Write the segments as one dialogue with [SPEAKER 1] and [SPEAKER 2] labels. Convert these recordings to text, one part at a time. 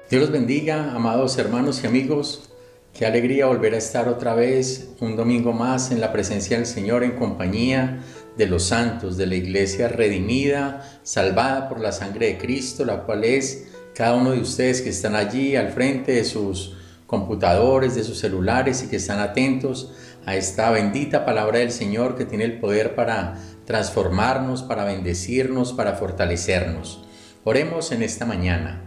[SPEAKER 1] Dios los bendiga, amados hermanos y amigos. Qué alegría volver a estar otra vez un domingo más en la presencia del Señor, en compañía de los santos, de la iglesia redimida, salvada por la sangre de Cristo, la cual es cada uno de ustedes que están allí al frente de sus computadores, de sus celulares y que están atentos a esta bendita palabra del Señor que tiene el poder para transformarnos, para bendecirnos, para fortalecernos. Oremos en esta mañana.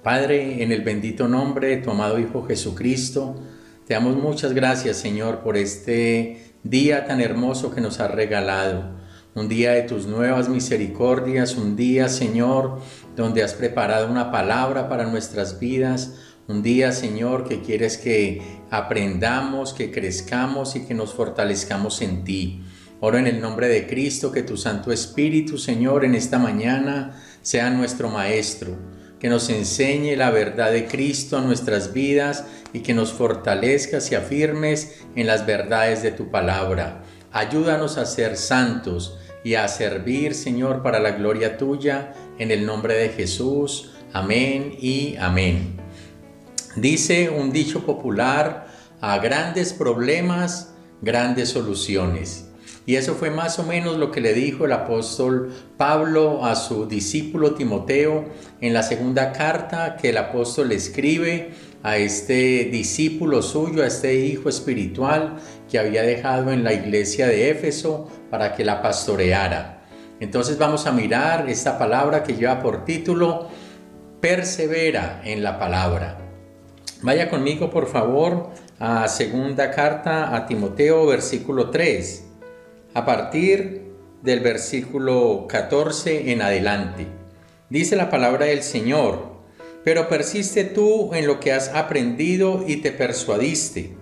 [SPEAKER 1] Padre, en el bendito nombre de tu amado Hijo Jesucristo, te damos muchas gracias, Señor, por este día tan hermoso que nos has regalado. Un día de tus nuevas misericordias, un día, Señor, donde has preparado una palabra para nuestras vidas. Un día, Señor, que quieres que aprendamos, que crezcamos y que nos fortalezcamos en ti. Oro en el nombre de Cristo, que tu Santo Espíritu, Señor, en esta mañana sea nuestro Maestro, que nos enseñe la verdad de Cristo a nuestras vidas y que nos fortalezcas y afirmes en las verdades de tu palabra. Ayúdanos a ser santos y a servir, Señor, para la gloria tuya, en el nombre de Jesús. Amén y amén. Dice un dicho popular: a grandes problemas, grandes soluciones. Y eso fue más o menos lo que le dijo el apóstol Pablo a su discípulo Timoteo en la segunda carta que el apóstol escribe a este discípulo suyo, a este hijo espiritual que había dejado en la iglesia de Éfeso para que la pastoreara. Entonces vamos a mirar esta palabra que lleva por título: persevera en la palabra. Vaya conmigo, por favor, a segunda carta a Timoteo, versículo 3. A partir del versículo 14 en adelante. Dice la palabra del Señor: pero persiste tú en lo que has aprendido y te persuadiste,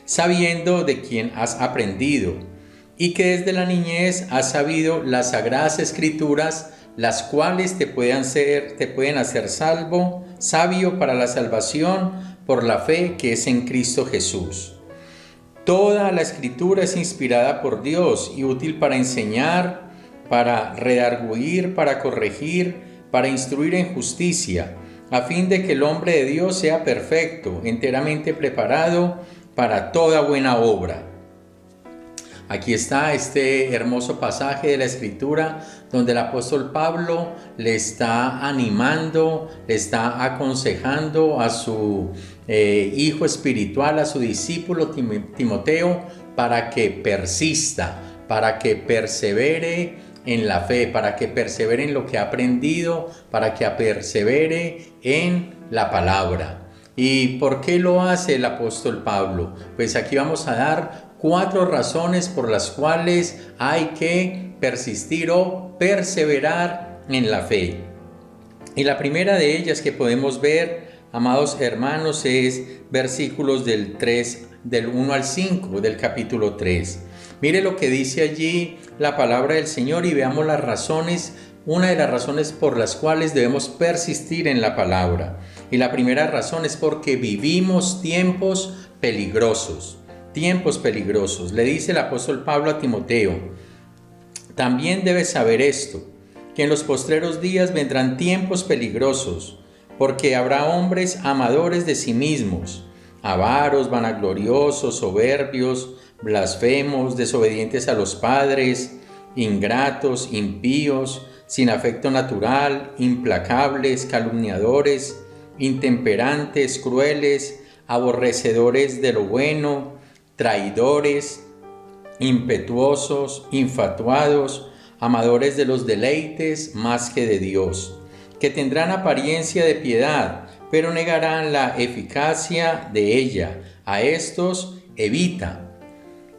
[SPEAKER 1] sabiendo de quién has aprendido, y que desde la niñez has sabido las sagradas escrituras, las cuales te pueden hacer sabio para la salvación por la fe que es en Cristo Jesús. Toda la escritura es inspirada por Dios y útil para enseñar, para redarguir, para corregir, para instruir en justicia, a fin de que el hombre de Dios sea perfecto, enteramente preparado para toda buena obra. Aquí está este hermoso pasaje de la Escritura donde el apóstol Pablo le está animando, le está aconsejando a su hijo espiritual, a su discípulo Timoteo, para que persista, para que persevere en la fe, para que persevere en lo que ha aprendido, para que persevere en la palabra. ¿Y por qué lo hace el apóstol Pablo? Pues aquí vamos a dar 4 razones por las cuales hay que persistir o perseverar en la fe. Y la primera de ellas que podemos ver, amados hermanos, es versículos del 1 al 5 del capítulo 3. Mire lo que dice allí la palabra del Señor y veamos las razones, una de las razones por las cuales debemos persistir en la palabra. Y la primera razón es porque vivimos tiempos peligrosos. Tiempos peligrosos. Le dice el apóstol Pablo a Timoteo: también debes saber esto, que en los postreros días vendrán tiempos peligrosos, porque habrá hombres amadores de sí mismos, avaros, vanagloriosos, soberbios, blasfemos, desobedientes a los padres, ingratos, impíos, sin afecto natural, implacables, calumniadores, intemperantes, crueles, aborrecedores de lo bueno, traidores, impetuosos, infatuados, amadores de los deleites más que de Dios, que tendrán apariencia de piedad, pero negarán la eficacia de ella. A estos evita.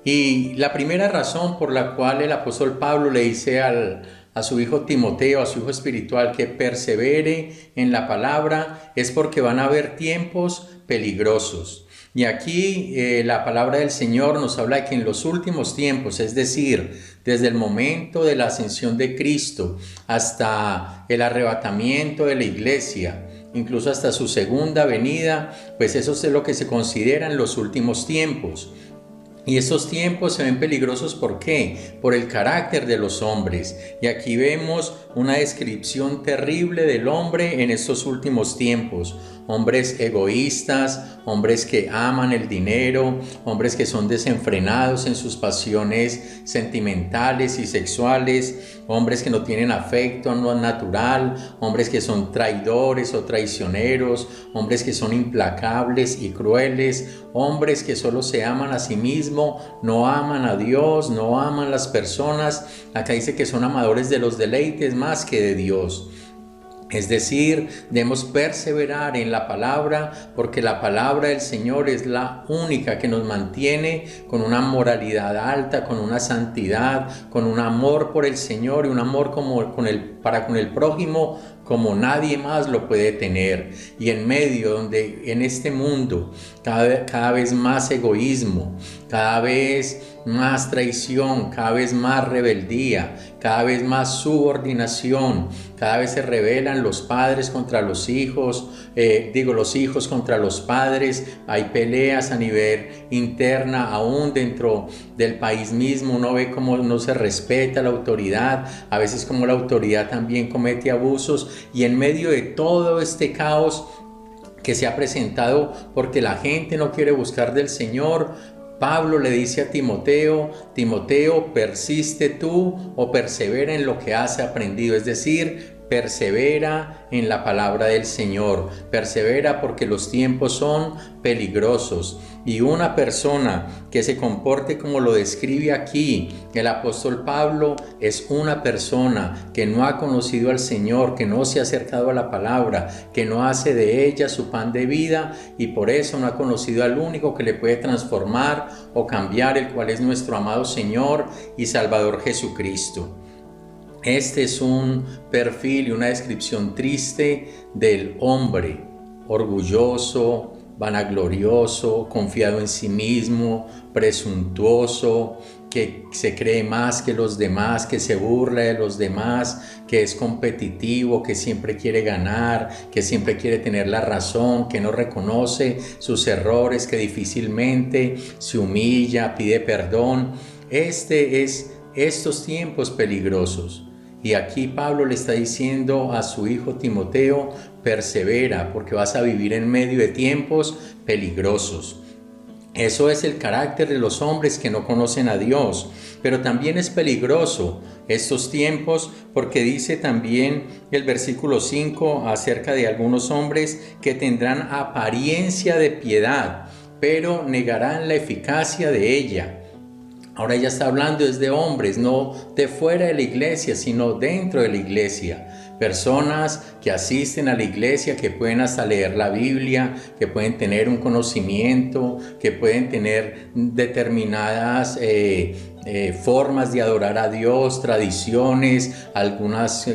[SPEAKER 1] Y la primera razón por la cual el apóstol Pablo le dice a su hijo Timoteo, a su hijo espiritual, que persevere en la palabra, es porque van a haber tiempos peligrosos. Y aquí la palabra del Señor nos habla de que en los últimos tiempos, es decir, desde el momento de la ascensión de Cristo hasta el arrebatamiento de la iglesia, incluso hasta su segunda venida, pues eso es lo que se considera en los últimos tiempos. Y estos tiempos se ven peligrosos, ¿por qué? Por el carácter de los hombres. Y aquí vemos una descripción terrible del hombre en estos últimos tiempos. Hombres egoístas, hombres que aman el dinero, hombres que son desenfrenados en sus pasiones sentimentales y sexuales, hombres que no tienen afecto no natural, hombres que son traidores o traicioneros, hombres que son implacables y crueles, hombres que solo se aman a sí mismos, no aman a Dios, no aman las personas. Acá dice que son amadores de los deleites más que de Dios. Es decir, debemos perseverar en la palabra, porque la palabra del Señor es la única que nos mantiene con una moralidad alta, con una santidad, con un amor por el Señor y un amor para con el prójimo como nadie más lo puede tener. Y en medio, donde en este mundo cada vez más egoísmo, cada vez más traición, cada vez más rebeldía, cada vez más subordinación, cada vez se rebelan los padres contra los hijos, los hijos contra los padres, hay peleas a nivel interna, aún dentro del país mismo, uno ve cómo no se respeta la autoridad, a veces como la autoridad también comete abusos, y en medio de todo este caos que se ha presentado porque la gente no quiere buscar del Señor, Pablo le dice a Timoteo, Timoteo, persiste tú o persevera en lo que has aprendido, es decir, persevera en la palabra del Señor, persevera porque los tiempos son peligrosos. Y una persona que se comporte como lo describe aquí el apóstol Pablo es una persona que no ha conocido al Señor, que no se ha acercado a la palabra, que no hace de ella su pan de vida y por eso no ha conocido al único que le puede transformar o cambiar, el cual es nuestro amado Señor y Salvador Jesucristo. Este es un perfil y una descripción triste del hombre, orgulloso, vanaglorioso, confiado en sí mismo, presuntuoso, que se cree más que los demás, que se burla de los demás, que es competitivo, que siempre quiere ganar, que siempre quiere tener la razón, que no reconoce sus errores, que difícilmente se humilla, pide perdón. Estos tiempos peligrosos. Y aquí Pablo le está diciendo a su hijo Timoteo, persevera porque vas a vivir en medio de tiempos peligrosos. Eso es el carácter de los hombres que no conocen a Dios, pero también es peligroso estos tiempos porque dice también el versículo 5 acerca de algunos hombres que tendrán apariencia de piedad, pero negarán la eficacia de ella. Ahora ya está hablando es de hombres, no de fuera de la iglesia, sino dentro de la iglesia. Personas que asisten a la iglesia, que pueden hasta leer la Biblia, que pueden tener un conocimiento, que pueden tener determinadas formas de adorar a Dios, tradiciones, algunas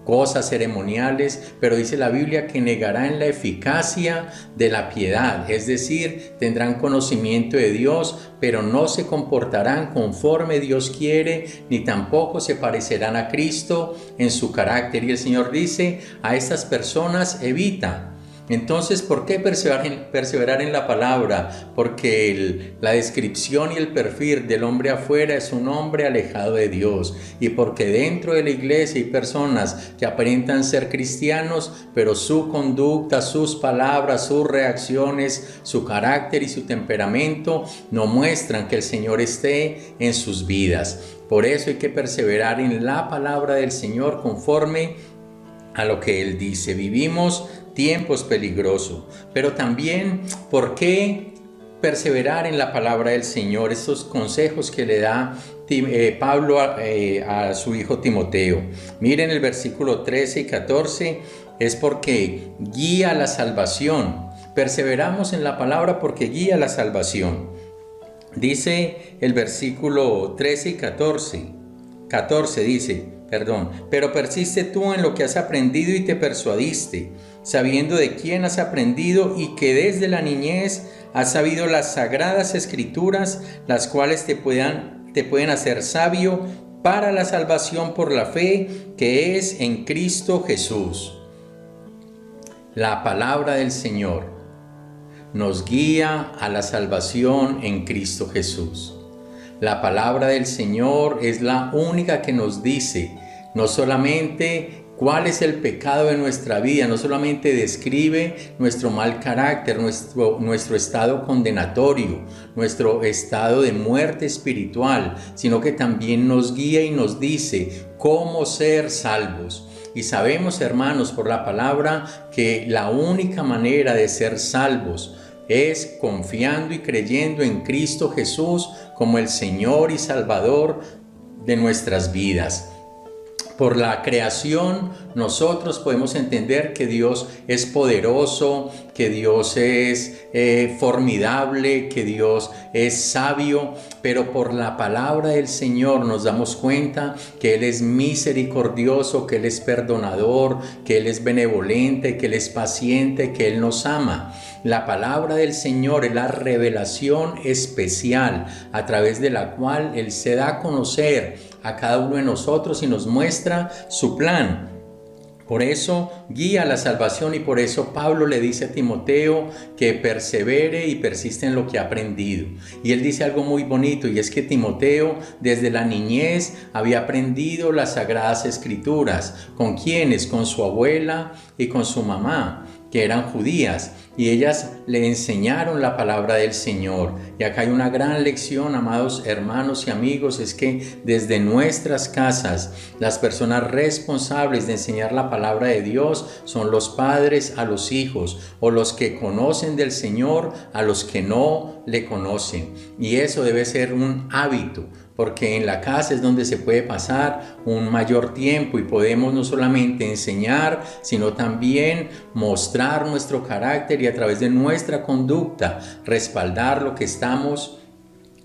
[SPEAKER 1] cosas ceremoniales, pero dice la Biblia que negarán la eficacia de la piedad, es decir, tendrán conocimiento de Dios, pero no se comportarán conforme Dios quiere, ni tampoco se parecerán a Cristo en su carácter. Y el Señor dice, a estas personas evita. Entonces, ¿por qué perseverar en la palabra? Porque la descripción y el perfil del hombre afuera es un hombre alejado de Dios. Y porque dentro de la iglesia hay personas que aparentan ser cristianos, pero su conducta, sus palabras, sus reacciones, su carácter y su temperamento no muestran que el Señor esté en sus vidas. Por eso hay que perseverar en la palabra del Señor conforme a lo que Él dice. Vivimos tiempos peligrosos, pero también ¿por qué perseverar en la palabra del Señor? Estos consejos que le da Pablo a su hijo Timoteo. Miren el versículo 13 y 14, es porque guía la salvación. Perseveramos en la palabra porque guía la salvación. Dice el versículo 13 y 14 dice, pero persiste tú en lo que has aprendido y te persuadiste, sabiendo de quién has aprendido y que desde la niñez has sabido las sagradas escrituras, las cuales te pueden hacer sabio para la salvación por la fe que es en Cristo Jesús. La palabra del Señor. nos guía a la salvación en Cristo Jesús. La palabra del Señor es la única que nos dice no solamente cuál es el pecado de nuestra vida, no solamente describe nuestro mal carácter, nuestro estado condenatorio, nuestro estado de muerte espiritual, sino que también nos guía y nos dice cómo ser salvos. Y sabemos, hermanos, por la palabra que la única manera de ser salvos es confiando y creyendo en Cristo Jesús como el Señor y Salvador de nuestras vidas. Por la creación nosotros podemos entender que Dios es poderoso, que Dios es formidable, que Dios es sabio, pero por la palabra del Señor nos damos cuenta que Él es misericordioso, que Él es perdonador, que Él es benevolente, que Él es paciente, que Él nos ama. La palabra del Señor es la revelación especial a través de la cual Él se da a conocer a cada uno de nosotros y nos muestra su plan. Por eso guía la salvación y por eso Pablo le dice a Timoteo que persevere y persiste en lo que ha aprendido. Y él dice algo muy bonito, y es que Timoteo desde la niñez había aprendido las Sagradas Escrituras. ¿Con quiénes? Con su abuela y con su mamá, que eran judías, y ellas le enseñaron la palabra del Señor. Y acá hay una gran lección, amados hermanos y amigos, es que desde nuestras casas las personas responsables de enseñar la palabra de Dios son los padres a los hijos, o los que conocen del Señor a los que no le conocen. Y eso debe ser un hábito, porque en la casa es donde se puede pasar un mayor tiempo y podemos no solamente enseñar, sino también mostrar nuestro carácter y a través de nuestra conducta respaldar lo que estamos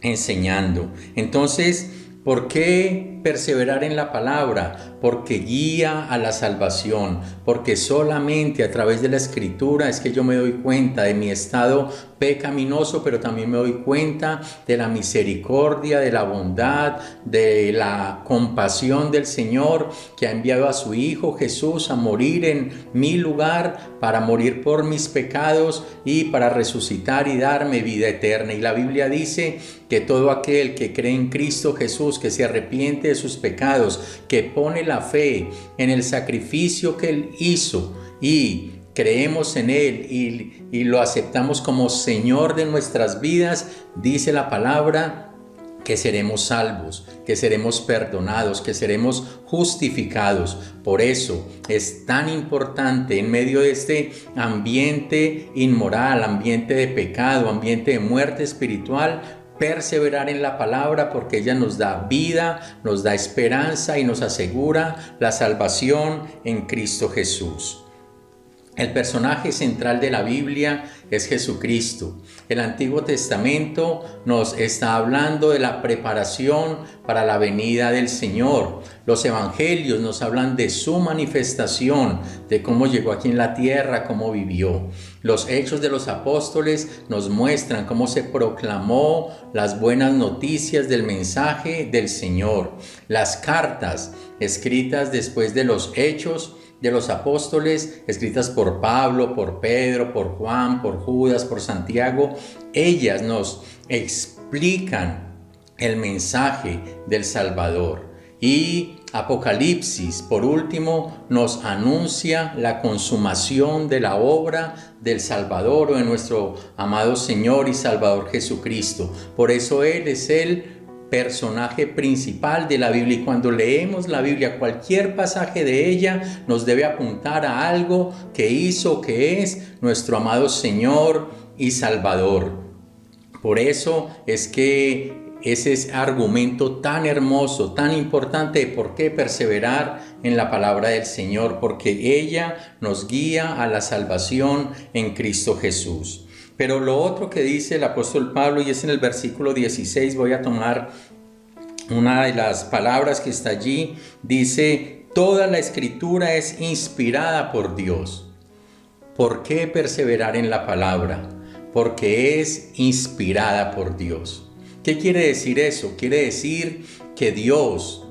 [SPEAKER 1] enseñando. Entonces, ¿por qué perseverar en la palabra? Porque guía a la salvación, porque solamente a través de la Escritura es que yo me doy cuenta de mi estado pecaminoso, pero también me doy cuenta de la misericordia, de la bondad, de la compasión del Señor, que ha enviado a su Hijo Jesús a morir en mi lugar, para morir por mis pecados y para resucitar y darme vida eterna. Y la Biblia dice que todo aquel que cree en Cristo Jesús, que se arrepiente de sus pecados, que pone la fe en el sacrificio que Él hizo y creemos en Él y lo aceptamos como Señor de nuestras vidas, dice la palabra que seremos salvos, que seremos perdonados, que seremos justificados. Por eso es tan importante en medio de este ambiente inmoral, ambiente de pecado, ambiente de muerte espiritual, perseverar en la palabra, porque ella nos da vida, nos da esperanza y nos asegura la salvación en Cristo Jesús. El personaje central de la Biblia es Jesucristo. El Antiguo Testamento nos está hablando de la preparación para la venida del Señor. Los evangelios nos hablan de su manifestación, de cómo llegó aquí en la tierra, cómo vivió. Los hechos de los apóstoles nos muestran cómo se proclamó las buenas noticias del mensaje del Señor. Las cartas escritas después de los hechos de los apóstoles, escritas por Pablo, por Pedro, por Juan, por Judas, por Santiago, ellas nos explican el mensaje del Salvador. Y Apocalipsis, por último, nos anuncia la consumación de la obra del Salvador o de nuestro amado Señor y Salvador Jesucristo. Por eso Él es el personaje principal de la Biblia, y cuando leemos la Biblia, cualquier pasaje de ella nos debe apuntar a algo que hizo, que es nuestro amado Señor y Salvador. Por eso es que ese argumento tan hermoso, tan importante de por qué perseverar en la palabra del Señor, porque ella nos guía a la salvación en Cristo Jesús. Pero lo otro que dice el apóstol Pablo, y es en el versículo 16, voy a tomar una de las palabras que está allí, dice: toda la Escritura es inspirada por Dios. ¿Por qué perseverar en la palabra? Porque es inspirada por Dios. ¿Qué quiere decir eso? Quiere decir que Dios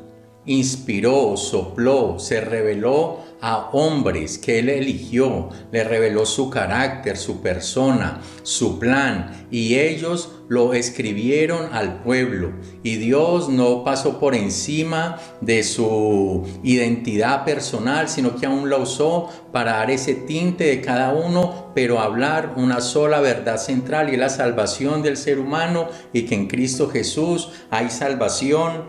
[SPEAKER 1] inspiró, sopló, se reveló a hombres que Él eligió, le reveló su carácter, su persona, su plan, y ellos lo escribieron al pueblo. Y Dios no pasó por encima de su identidad personal, sino que aún la usó para dar ese tinte de cada uno, pero hablar una sola verdad central, y es la salvación del ser humano, y que en Cristo Jesús hay salvación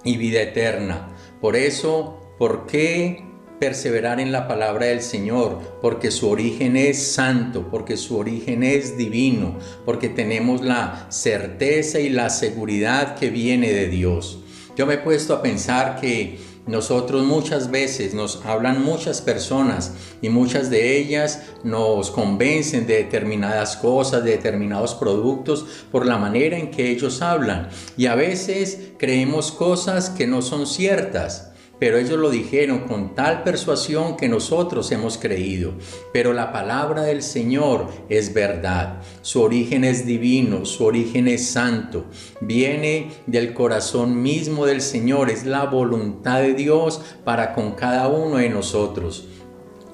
[SPEAKER 1] y vida eterna. Por eso, ¿por qué perseverar en la palabra del Señor? Porque su origen es santo, porque su origen es divino, porque tenemos la certeza y la seguridad que viene de Dios. Yo me he puesto a pensar que nosotros muchas veces nos hablan muchas personas, y muchas de ellas nos convencen de determinadas cosas, de determinados productos, por la manera en que ellos hablan, y a veces creemos cosas que no son ciertas. Pero ellos lo dijeron con tal persuasión que nosotros hemos creído. Pero la palabra del Señor es verdad. Su origen es divino, su origen es santo. Viene del corazón mismo del Señor. Es la voluntad de Dios para con cada uno de nosotros.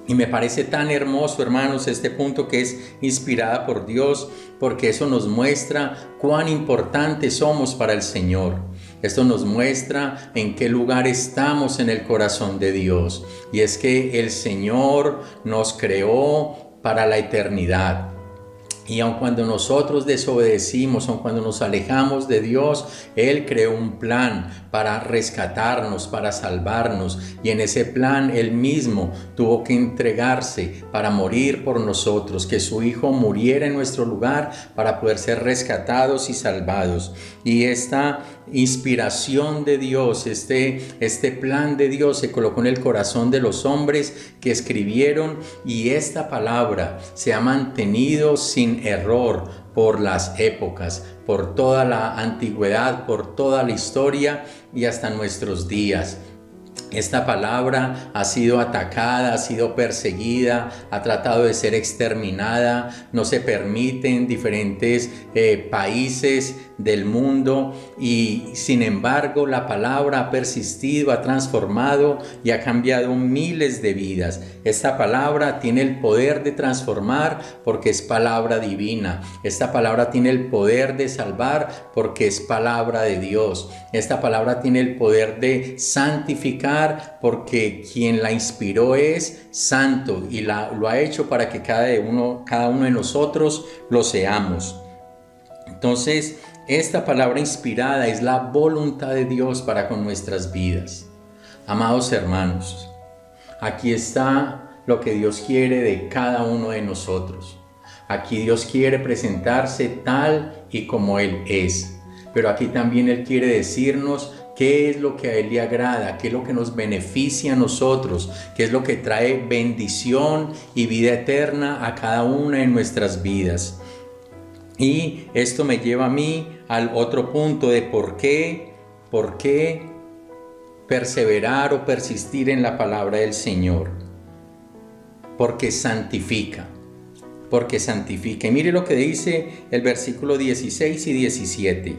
[SPEAKER 1] Y me parece tan hermoso, hermanos, este punto que es inspirada por Dios, porque eso nos muestra cuán importantes somos para el Señor. Esto nos muestra en qué lugar estamos en el corazón de Dios. Y es que el Señor nos creó para la eternidad. Y aun cuando nosotros desobedecimos, aun cuando nos alejamos de Dios, Él creó un plan para rescatarnos, para salvarnos. Y en ese plan Él mismo tuvo que entregarse para morir por nosotros, que su Hijo muriera en nuestro lugar para poder ser rescatados y salvados. Y esta inspiración de Dios, este plan de Dios se colocó en el corazón de los hombres que escribieron, y esta palabra se ha mantenido sin error por las épocas, por toda la antigüedad, por toda la historia y hasta nuestros días. Esta palabra ha sido atacada, ha sido perseguida, ha tratado de ser exterminada, no se permite en diferentes países del mundo, y sin embargo la palabra ha persistido, ha transformado y ha cambiado miles de vidas. Esta palabra tiene el poder de transformar porque es palabra divina. Esta palabra tiene el poder de salvar porque es palabra de Dios. Esta palabra tiene el poder de santificar porque quien la inspiró es santo, y lo ha hecho para que cada uno de nosotros lo seamos. Entonces, esta palabra inspirada es la voluntad de Dios para con nuestras vidas. Amados hermanos, aquí está lo que Dios quiere de cada uno de nosotros. Aquí Dios quiere presentarse tal y como Él es. Pero aquí también Él quiere decirnos qué es lo que a Él le agrada, qué es lo que nos beneficia a nosotros, qué es lo que trae bendición y vida eterna a cada una de nuestras vidas. Y esto me lleva a mí al otro punto de por qué perseverar o persistir en la palabra del Señor. Porque santifica. Porque santifica. Y mire lo que dice el versículo 16 y 17.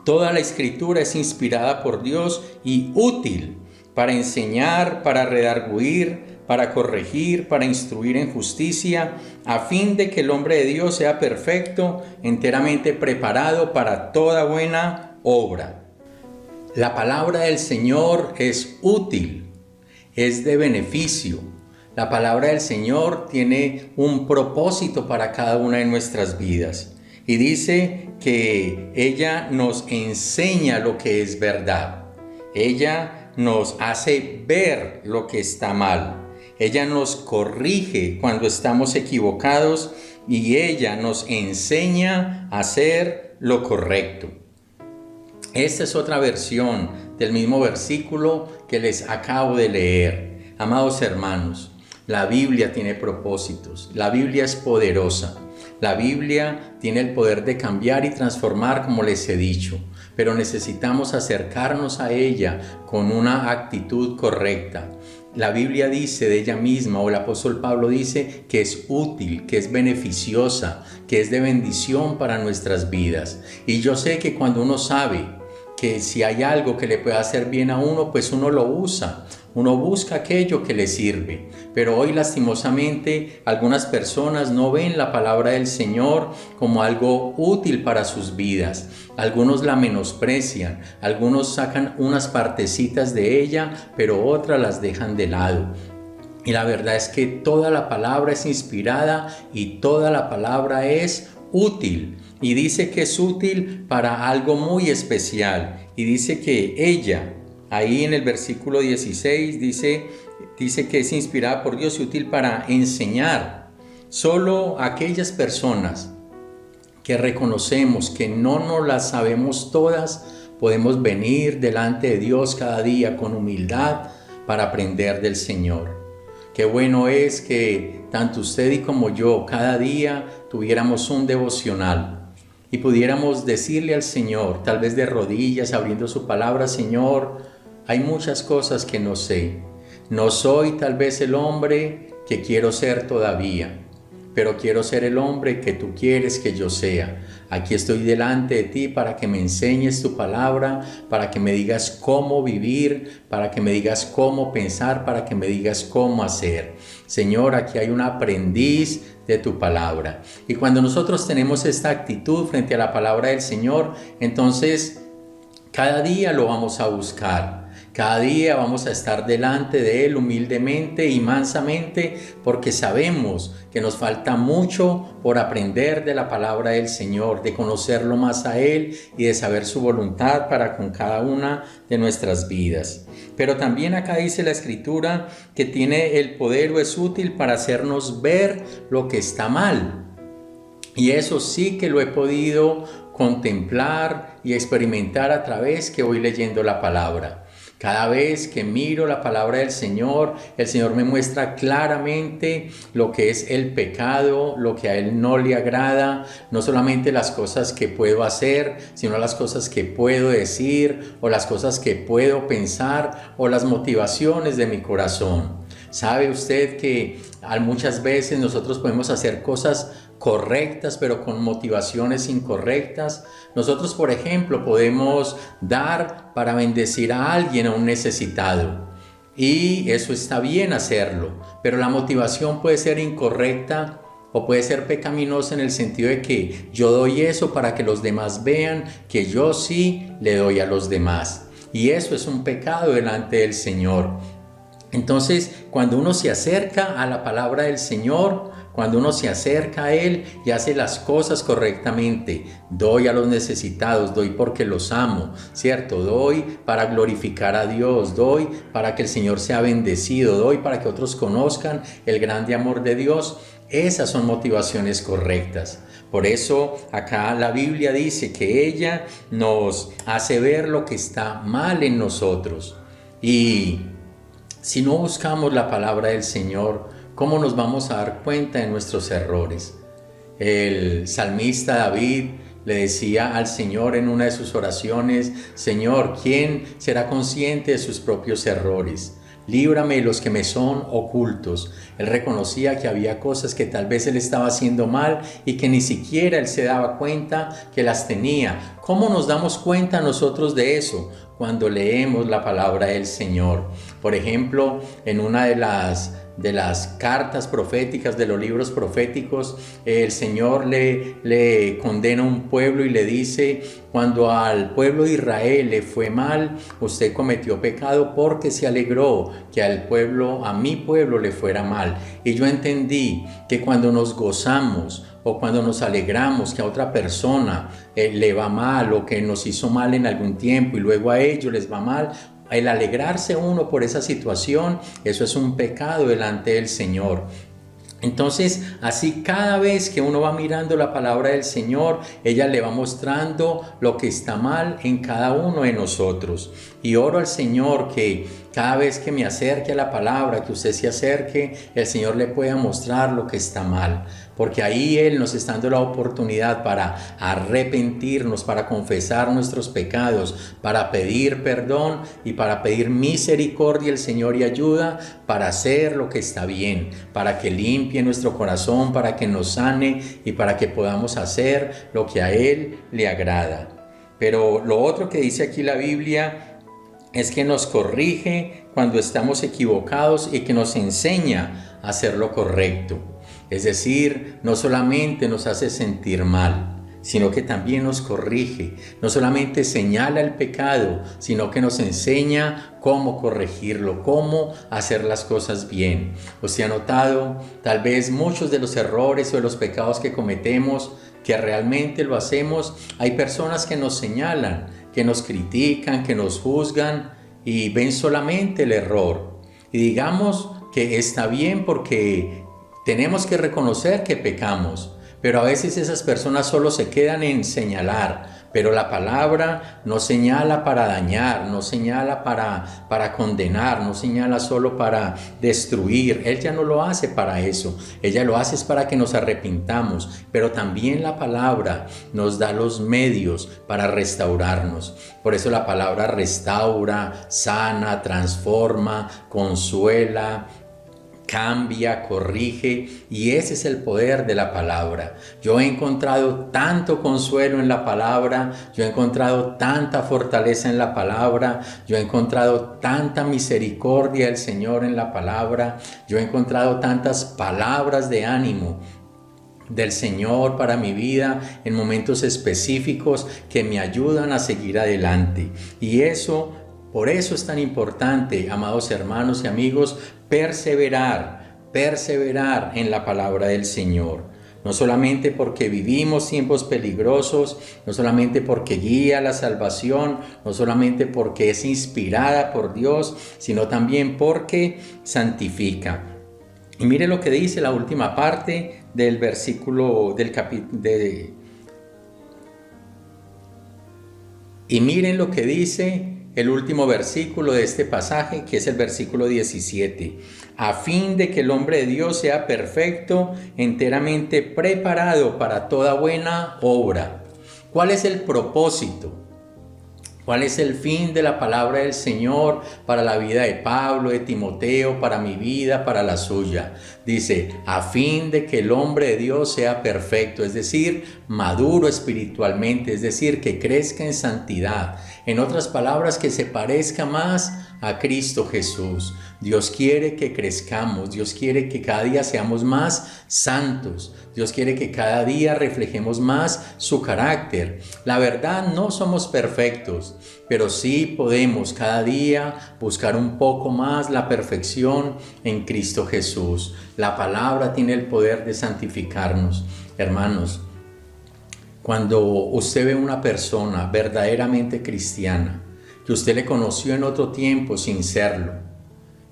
[SPEAKER 1] Toda la escritura es inspirada por Dios y útil para enseñar, para redarguir, para corregir, para instruir en justicia, a fin de que el hombre de Dios sea perfecto, enteramente preparado para toda buena obra. La palabra del Señor es útil, es de beneficio. La palabra del Señor tiene un propósito para cada una de nuestras vidas. Y dice que ella nos enseña lo que es verdad. Ella nos hace ver lo que está mal. Ella nos corrige cuando estamos equivocados, y ella nos enseña a hacer lo correcto. Esta es otra versión del mismo versículo que les acabo de leer. Amados hermanos, la Biblia tiene propósitos. La Biblia es poderosa. La Biblia tiene el poder de cambiar y transformar, como les he dicho, pero necesitamos acercarnos a ella con una actitud correcta. La Biblia dice de ella misma, o el apóstol Pablo dice, que es útil, que es beneficiosa, que es de bendición para nuestras vidas. Y yo sé que cuando uno sabe que si hay algo que le pueda hacer bien a uno, pues uno lo usa. Uno busca aquello que le sirve, pero hoy lastimosamente algunas personas no ven la palabra del Señor como algo útil para sus vidas. Algunos la menosprecian, algunos sacan unas partecitas de ella, pero otras las dejan de lado. Y la verdad es que toda la palabra es inspirada y toda la palabra es útil. Y dice que es útil para algo muy especial. Y dice que ella, ahí en el versículo 16 dice que es inspirada por Dios y útil para enseñar. Solo aquellas personas que reconocemos que no nos las sabemos todas, podemos venir delante de Dios cada día con humildad para aprender del Señor. Qué bueno es que tanto usted y como yo cada día tuviéramos un devocional y pudiéramos decirle al Señor, tal vez de rodillas, abriendo su palabra: Señor, hay muchas cosas que no sé. No soy tal vez el hombre que quiero ser todavía, pero quiero ser el hombre que tú quieres que yo sea. Aquí estoy delante de ti para que me enseñes tu palabra, para que me digas cómo vivir, para que me digas cómo pensar, para que me digas cómo hacer. Señor, aquí hay un aprendiz de tu palabra. Y cuando nosotros tenemos esta actitud frente a la palabra del Señor, entonces cada día lo vamos a buscar. Cada día vamos a estar delante de Él humildemente y mansamente, porque sabemos que nos falta mucho por aprender de la palabra del Señor, de conocerlo más a Él y de saber su voluntad para con cada una de nuestras vidas. Pero también acá dice la Escritura que tiene el poder o es útil para hacernos ver lo que está mal. Y eso sí que lo he podido contemplar y experimentar a través que voy leyendo la palabra. Cada vez que miro la palabra del Señor, el Señor me muestra claramente lo que es el pecado, lo que a Él no le agrada, no solamente las cosas que puedo hacer, sino las cosas que puedo decir, o las cosas que puedo pensar, o las motivaciones de mi corazón. ¿Sabe usted que muchas veces nosotros podemos hacer cosas correctas, pero con motivaciones incorrectas? Nosotros, por ejemplo, podemos dar para bendecir a alguien, a un necesitado. Y eso está bien hacerlo, pero la motivación puede ser incorrecta o puede ser pecaminosa en el sentido de que yo doy eso para que los demás vean que yo sí le doy a los demás. Y eso es un pecado delante del Señor. Entonces, cuando uno se acerca a la palabra del Señor, cuando uno se acerca a Él y hace las cosas correctamente, doy a los necesitados, doy porque los amo, ¿cierto? Doy para glorificar a Dios, doy para que el Señor sea bendecido, doy para que otros conozcan el grande amor de Dios. Esas son motivaciones correctas. Por eso acá la Biblia dice que ella nos hace ver lo que está mal en nosotros. Y si no buscamos la palabra del Señor, ¿cómo nos vamos a dar cuenta de nuestros errores? El salmista David le decía al Señor en una de sus oraciones: Señor, ¿quién será consciente de sus propios errores? Líbrame de los que me son ocultos. Él reconocía que había cosas que tal vez él estaba haciendo mal y que ni siquiera él se daba cuenta que las tenía. ¿Cómo nos damos cuenta nosotros de eso? Cuando leemos la palabra del Señor. Por ejemplo, en una de las cartas proféticas, de los libros proféticos, el Señor le condena a un pueblo y le dice: cuando al pueblo de Israel le fue mal, usted cometió pecado porque se alegró que a mi pueblo le fuera mal. Y yo entendí que cuando nos gozamos o cuando nos alegramos que a otra persona le va mal, o que nos hizo mal en algún tiempo y luego a ellos les va mal, el alegrarse uno por esa situación, eso es un pecado delante del Señor. Entonces, así cada vez que uno va mirando la palabra del Señor, ella le va mostrando lo que está mal en cada uno de nosotros. Y oro al Señor que cada vez que me acerque a la palabra, que usted se acerque, el Señor le pueda mostrar lo que está mal. Porque ahí Él nos está dando la oportunidad para arrepentirnos, para confesar nuestros pecados, para pedir perdón y para pedir misericordia al Señor y ayuda para hacer lo que está bien, para que limpie nuestro corazón, para que nos sane y para que podamos hacer lo que a Él le agrada. Pero lo otro que dice aquí la Biblia es que nos corrige cuando estamos equivocados y que nos enseña a hacer lo correcto. Es decir, no solamente nos hace sentir mal, sino que también nos corrige. No solamente señala el pecado, sino que nos enseña cómo corregirlo, cómo hacer las cosas bien. ¿Usted ha notado tal vez muchos de los errores o de los pecados que cometemos, que realmente lo hacemos? Hay personas que nos señalan, que nos critican, que nos juzgan y ven solamente el error. Y digamos que está bien porque tenemos que reconocer que pecamos. Pero a veces esas personas solo se quedan en señalar, pero la palabra no señala para dañar, no señala para condenar, no señala solo para destruir. Ella no lo hace para eso, ella lo hace es para que nos arrepintamos, pero también la palabra nos da los medios para restaurarnos. Por eso la palabra restaura, sana, transforma, consuela, cambia, corrige, y ese es el poder de la palabra. Yo he encontrado tanto consuelo en la palabra, yo he encontrado tanta fortaleza en la palabra, yo he encontrado tanta misericordia del Señor en la palabra, yo he encontrado tantas palabras de ánimo del Señor para mi vida en momentos específicos que me ayudan a seguir adelante. Y por eso es tan importante, amados hermanos y amigos, perseverar en la palabra del Señor. No solamente porque vivimos tiempos peligrosos, no solamente porque guía la salvación, no solamente porque es inspirada por Dios, sino también porque santifica. Y mire lo que dice la última parte del versículo del capítulo y miren lo que dice el último versículo de este pasaje, que es el versículo 17. A fin de que el hombre de Dios sea perfecto, enteramente preparado para toda buena obra. ¿Cuál es el propósito? ¿Cuál es el fin de la palabra del Señor para la vida de Pablo, de Timoteo, para mi vida, para la suya? Dice, a fin de que el hombre de Dios sea perfecto, es decir, maduro espiritualmente, es decir, que crezca en santidad. En otras palabras, que se parezca más a Cristo Jesús. Dios quiere que crezcamos, Dios quiere que cada día seamos más santos, Dios quiere que cada día reflejemos más su carácter. La verdad, no somos perfectos, pero sí podemos cada día buscar un poco más la perfección en Cristo Jesús. La palabra tiene el poder de santificarnos. Hermanos, cuando usted ve una persona verdaderamente cristiana, que usted le conoció en otro tiempo sin serlo,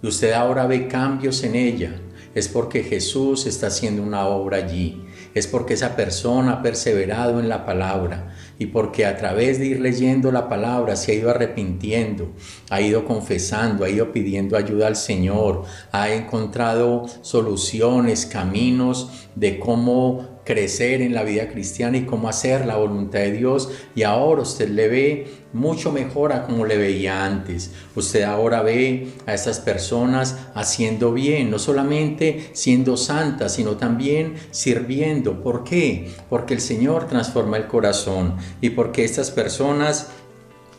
[SPEAKER 1] y usted ahora ve cambios en ella, es porque Jesús está haciendo una obra allí. Es porque esa persona ha perseverado en la palabra y porque a través de ir leyendo la palabra se ha ido arrepintiendo, ha ido confesando, ha ido pidiendo ayuda al Señor, ha encontrado soluciones, caminos de cómo crecer en la vida cristiana y cómo hacer la voluntad de Dios, y ahora usted le ve mucho mejor a como le veía antes. Usted ahora ve a estas personas haciendo bien, no solamente siendo santas, sino también sirviendo. ¿Por qué? Porque el Señor transforma el corazón y porque estas personas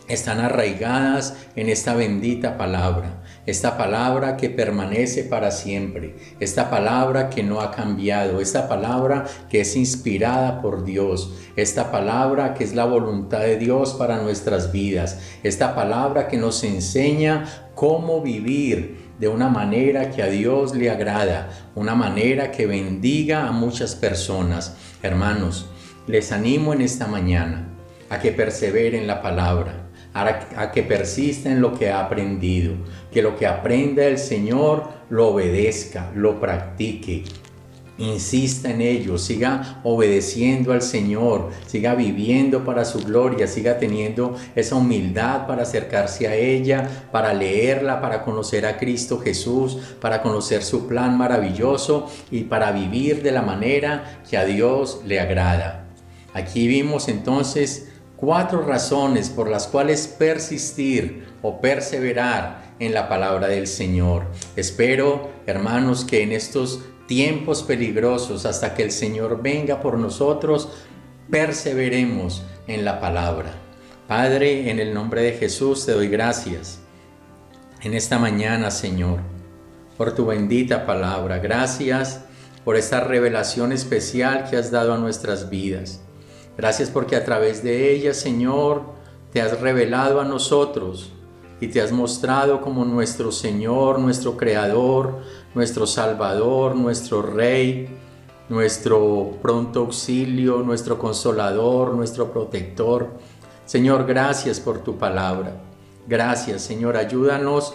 [SPEAKER 1] están arraigadas en esta bendita palabra, esta palabra que permanece para siempre, esta palabra que no ha cambiado, esta palabra que es inspirada por Dios, esta palabra que es la voluntad de Dios para nuestras vidas, esta palabra que nos enseña cómo vivir de una manera que a Dios le agrada, una manera que bendiga a muchas personas. Hermanos, les animo en esta mañana a que perseveren en la palabra, a que persista en lo que ha aprendido, que lo que aprenda del Señor lo obedezca, lo practique, insista en ello, siga obedeciendo al Señor, siga viviendo para su gloria, siga teniendo esa humildad para acercarse a ella, para leerla, para conocer a Cristo Jesús, para conocer su plan maravilloso y para vivir de la manera que a Dios le agrada. Aquí vimos entonces 4 razones por las cuales persistir o perseverar en la palabra del Señor. Espero, hermanos, que en estos tiempos peligrosos, hasta que el Señor venga por nosotros, perseveremos en la palabra. Padre, en el nombre de Jesús te doy gracias en esta mañana, Señor, por tu bendita palabra. Gracias por esta revelación especial que has dado a nuestras vidas. Gracias porque a través de ella, Señor, te has revelado a nosotros y te has mostrado como nuestro Señor, nuestro Creador, nuestro Salvador, nuestro Rey, nuestro pronto auxilio, nuestro Consolador, nuestro Protector. Señor, gracias por tu palabra. Gracias, Señor. Ayúdanos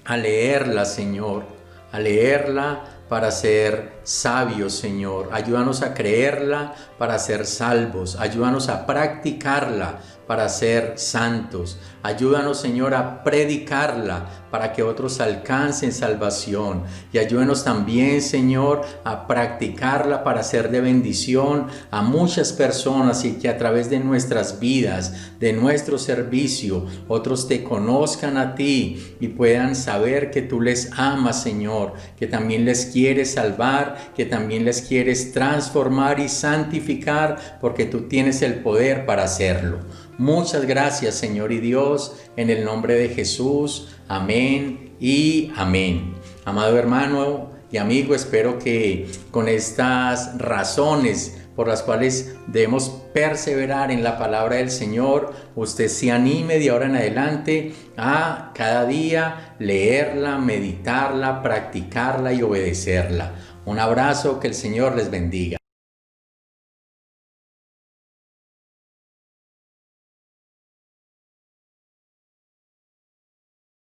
[SPEAKER 1] a leerla, Señor, a leerla para ser sabios, Señor. Ayúdanos a creerla para ser salvos. Ayúdanos a practicarla para ser santos. Ayúdanos, Señor, a predicarla para que otros alcancen salvación. Y ayúdanos también, Señor, a practicarla para ser de bendición a muchas personas y que a través de nuestras vidas, de nuestro servicio, otros te conozcan a ti y puedan saber que tú les amas, Señor, que también les quieres salvar, que también les quieres transformar y santificar, porque tú tienes el poder para hacerlo. Muchas gracias, Señor y Dios, en el nombre de Jesús. Amén y amén. Amado hermano y amigo, espero que con estas razones por las cuales debemos perseverar en la palabra del Señor, usted se anime de ahora en adelante a cada día leerla, meditarla, practicarla y obedecerla. Un abrazo, que el Señor les bendiga.